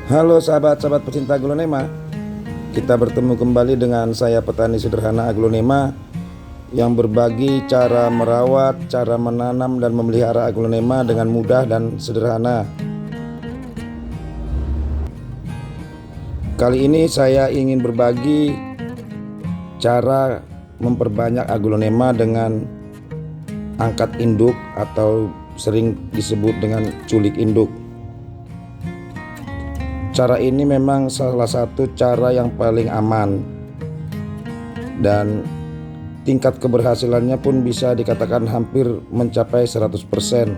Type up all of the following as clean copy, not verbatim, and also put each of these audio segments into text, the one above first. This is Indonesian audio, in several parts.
Halo sahabat-sahabat pecinta aglonema. Kita bertemu kembali dengan saya petani sederhana aglonema yang berbagi cara merawat, cara menanam dan memelihara aglonema dengan mudah dan sederhana. Kali ini saya ingin berbagi cara memperbanyak aglonema dengan angkat induk atau sering disebut dengan culik induk. Cara ini memang salah satu cara yang paling aman dan tingkat keberhasilannya pun bisa dikatakan hampir mencapai 100%.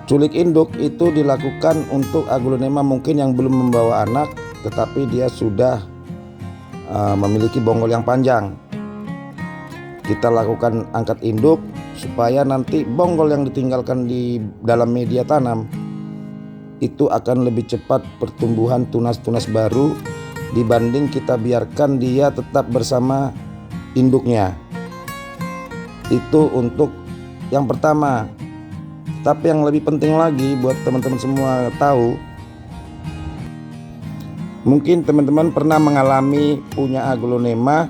Culik induk itu dilakukan untuk aglonema mungkin yang belum membawa anak tetapi dia sudah memiliki bonggol yang panjang. Kita lakukan angkat induk supaya nanti bonggol yang ditinggalkan di dalam media tanam itu akan lebih cepat pertumbuhan tunas-tunas baru dibanding kita biarkan dia tetap bersama induknya. Itu untuk yang pertama. Tapi yang lebih penting lagi buat teman-teman semua tahu, mungkin teman-teman pernah mengalami punya aglonema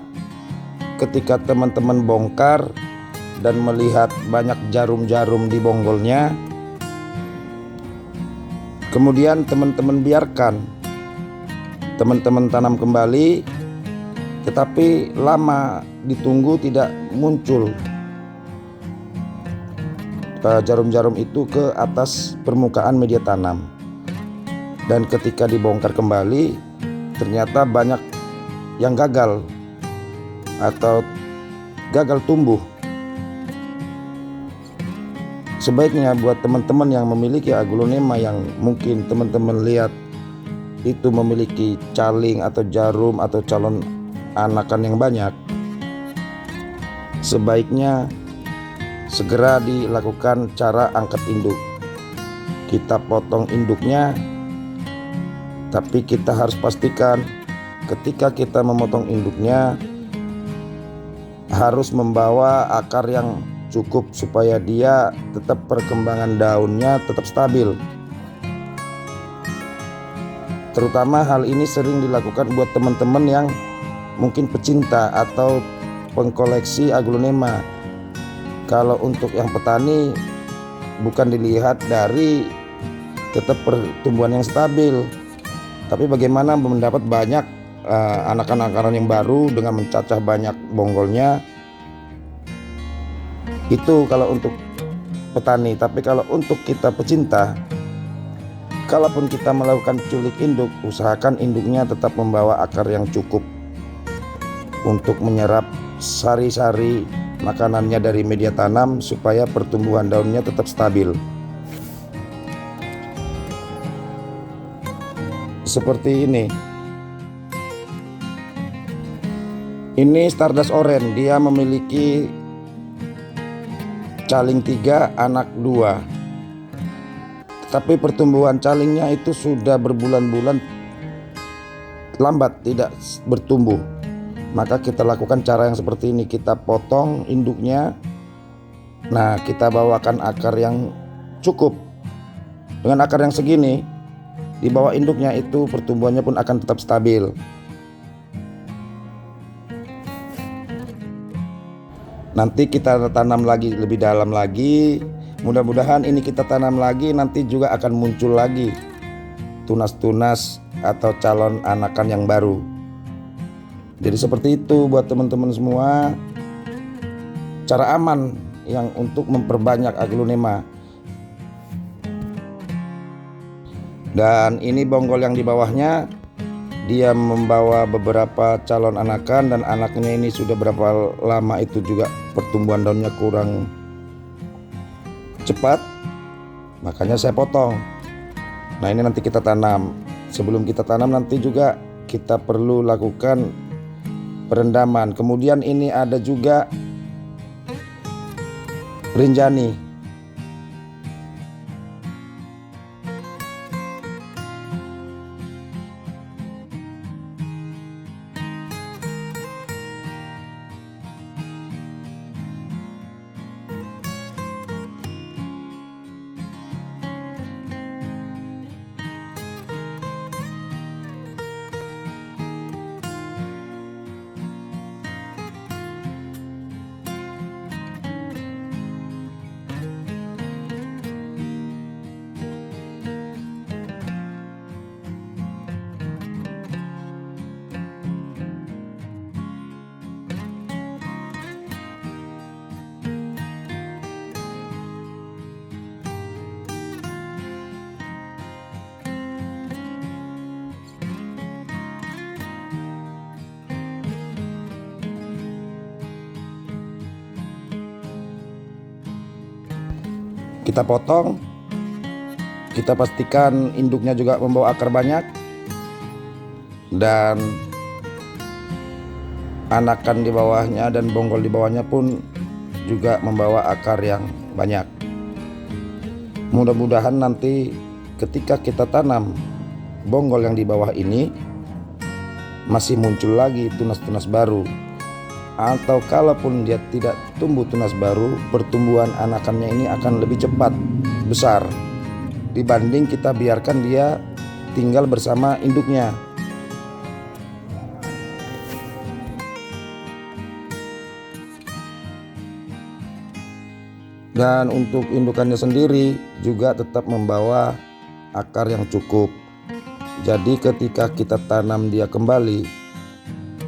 ketika teman-teman bongkar dan melihat banyak jarum-jarum di bonggolnya, kemudian teman-teman biarkan, teman-teman tanam kembali, tetapi lama ditunggu tidak muncul jarum-jarum itu ke atas permukaan media tanam, dan ketika dibongkar kembali ternyata banyak yang gagal atau gagal tumbuh. Sebaiknya buat teman-teman yang memiliki aglonema yang mungkin teman-teman lihat itu memiliki caling atau jarum atau calon anakan yang banyak, sebaiknya segera dilakukan cara angkat induk. Kita potong induknya, tapi kita harus pastikan ketika kita memotong induknya harus membawa akar yang cukup supaya dia tetap perkembangan daunnya tetap stabil. Terutama hal ini sering dilakukan buat teman-teman yang mungkin pecinta atau pengkoleksi aglonema. Kalau untuk yang petani bukan dilihat dari tetap pertumbuhan yang stabil, tapi bagaimana mendapat banyak anakan-anakan yang baru dengan mencacah banyak bonggolnya. Itu kalau untuk petani. Tapi kalau untuk kita pecinta, kalaupun kita melakukan culik induk, usahakan induknya tetap membawa akar yang cukup untuk menyerap sari-sari makanannya dari media tanam supaya pertumbuhan daunnya tetap stabil. Seperti ini. Ini Stardust Orange, dia memiliki caling 3, anak 2. Tetapi pertumbuhan calingnya itu sudah berbulan-bulan lambat tidak bertumbuh. Maka kita lakukan cara yang seperti ini, kita potong induknya. Nah, kita bawakan akar yang cukup. Dengan akar yang segini, di bawah induknya itu pertumbuhannya pun akan tetap stabil. Nanti kita tanam lagi lebih dalam lagi. Mudah-mudahan ini kita tanam lagi, nanti juga akan muncul lagi tunas-tunas atau calon anakan yang baru. Jadi seperti itu buat teman-teman semua, cara aman yang untuk memperbanyak aglonema. Dan ini bonggol yang di bawahnya, dia membawa beberapa calon anakan dan anaknya ini sudah berapa lama itu juga pertumbuhan daunnya kurang cepat, makanya saya potong. Nah, ini nanti kita tanam. Sebelum kita tanam nanti juga kita perlu lakukan perendaman. Kemudian ini ada juga rinjani. kita potong. Kita pastikan induknya juga membawa akar banyak, dan anakan di bawahnya dan bonggol di bawahnya pun juga membawa akar yang banyak. Mudah-mudahan nanti ketika kita tanam bonggol yang di bawah ini masih muncul lagi tunas-tunas baru, atau kalaupun dia tidak tumbuh tunas baru, pertumbuhan anakannya ini akan lebih cepat besar dibanding kita biarkan dia tinggal bersama induknya. Dan untuk indukannya sendiri juga tetap membawa akar yang cukup. Jadi ketika kita tanam dia kembali,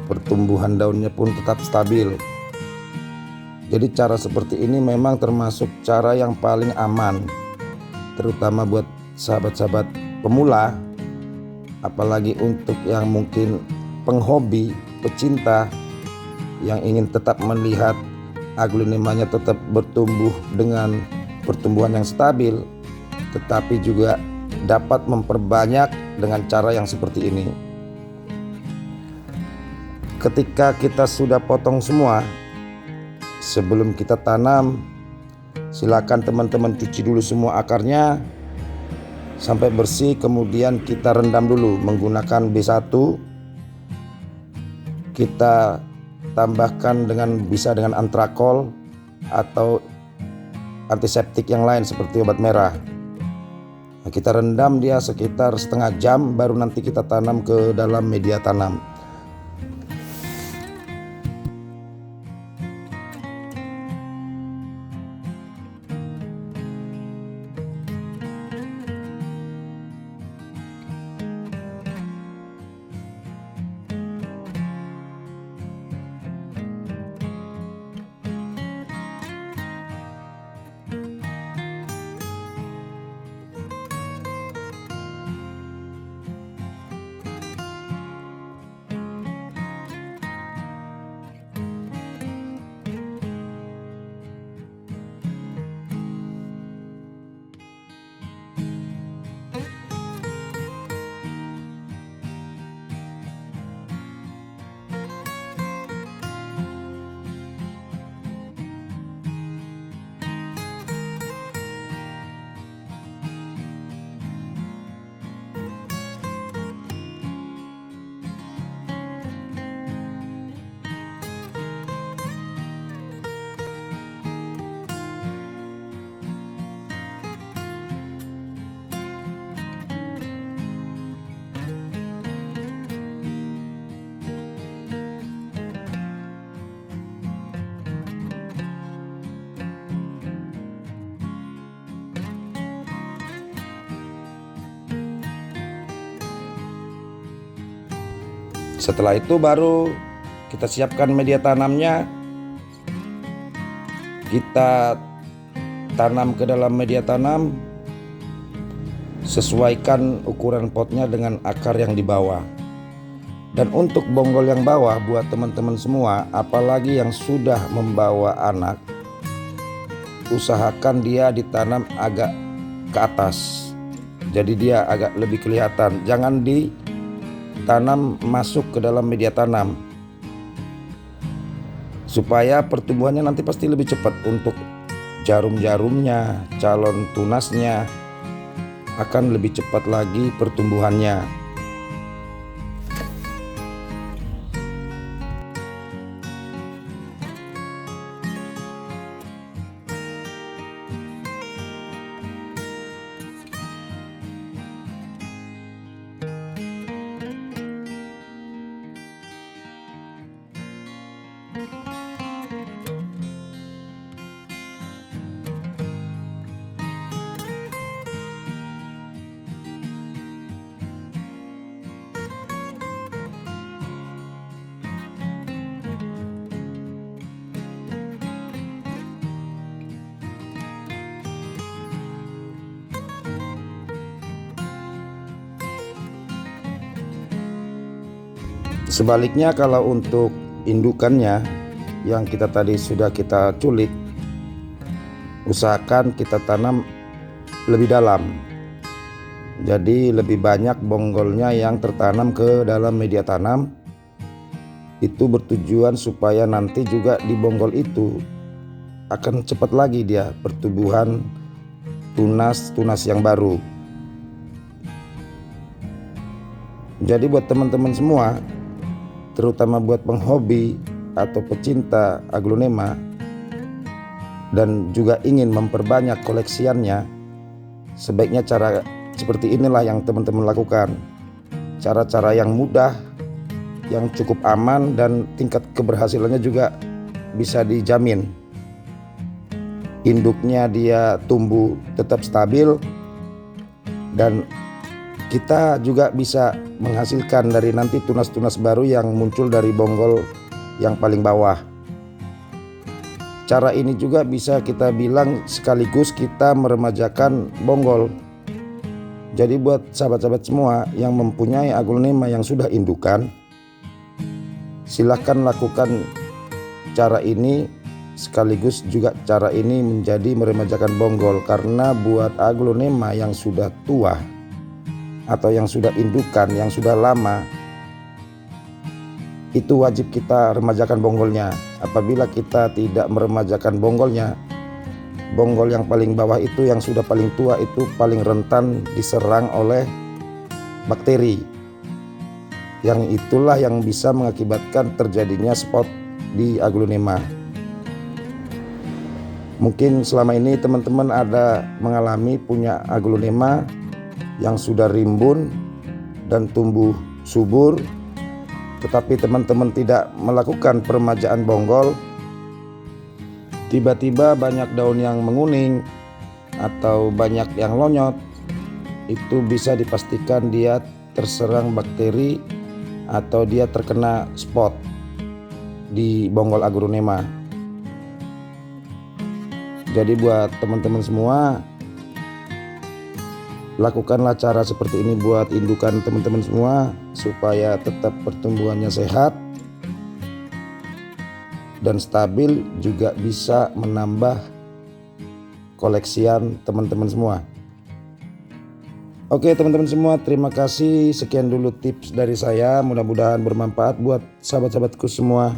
pertumbuhan daunnya pun tetap stabil. Jadi cara seperti ini memang termasuk cara yang paling aman, terutama buat sahabat-sahabat pemula, apalagi untuk yang mungkin penghobi, pecinta yang ingin tetap melihat aglutinimanya tetap bertumbuh dengan pertumbuhan yang stabil, tetapi juga dapat memperbanyak dengan cara yang seperti ini. Ketika kita sudah potong semua, sebelum kita tanam, silakan teman-teman cuci dulu semua akarnya sampai bersih, kemudian kita rendam dulu menggunakan B1. Kita tambahkan bisa dengan antrakol atau antiseptik yang lain seperti obat merah. Nah, kita rendam dia sekitar setengah jam, baru nanti kita tanam ke dalam media tanam. Setelah itu baru kita siapkan media tanamnya. Kita tanam ke dalam media tanam, sesuaikan ukuran potnya dengan akar yang di bawah. Dan untuk bonggol yang bawah, buat teman-teman semua, apalagi yang sudah membawa anak, usahakan dia ditanam agak ke atas, jadi dia agak lebih kelihatan. Jangan ditanam masuk ke dalam media tanam, supaya pertumbuhannya nanti pasti lebih cepat. Untuk jarum-jarumnya, calon tunasnya akan lebih cepat lagi pertumbuhannya. Sebaliknya, kalau untuk indukannya yang kita tadi sudah kita culik, usahakan kita tanam lebih dalam. Jadi lebih banyak bonggolnya yang tertanam ke dalam media tanam. Itu bertujuan supaya nanti juga di bonggol itu akan cepat lagi dia pertumbuhan tunas yang baru. Jadi buat teman-teman semua, terutama buat penghobi atau pecinta aglonema dan juga ingin memperbanyak koleksiannya, sebaiknya cara seperti inilah yang teman-teman lakukan. Cara-cara yang mudah, yang cukup aman, dan tingkat keberhasilannya juga bisa dijamin. Induknya dia tumbuh tetap stabil, dan kita juga bisa menghasilkan dari nanti tunas-tunas baru yang muncul dari bonggol yang paling bawah. Cara ini juga bisa kita bilang sekaligus kita meremajakan bonggol. Jadi buat sahabat-sahabat semua yang mempunyai aglonema yang sudah indukan, silahkan lakukan cara ini sekaligus juga cara ini menjadi meremajakan bonggol. Karena buat aglonema yang sudah tua atau yang sudah indukan, yang sudah lama, itu wajib kita remajakan bonggolnya. Apabila kita tidak meremajakan bonggolnya, bonggol yang paling bawah itu yang sudah paling tua itu paling rentan diserang oleh bakteri, yang itulah yang bisa mengakibatkan terjadinya spot di aglonema. Mungkin selama ini teman-teman ada mengalami punya aglonema yang sudah rimbun dan tumbuh subur, tetapi teman-teman tidak melakukan peremajaan bonggol. Tiba-tiba banyak daun yang menguning atau banyak yang lonyot, itu bisa dipastikan dia terserang bakteri atau dia terkena spot di bonggol aglonema. Jadi buat teman-teman semua, lakukanlah cara seperti ini buat indukan teman-teman semua supaya tetap pertumbuhannya sehat dan stabil, juga bisa menambah koleksian teman-teman semua. Oke teman-teman semua, terima kasih. Sekian dulu tips dari saya, mudah-mudahan bermanfaat buat sahabat-sahabatku semua.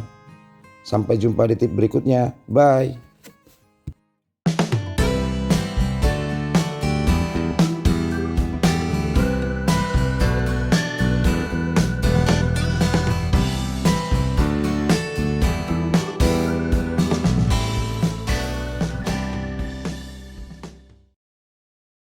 Sampai jumpa di tips berikutnya. Bye.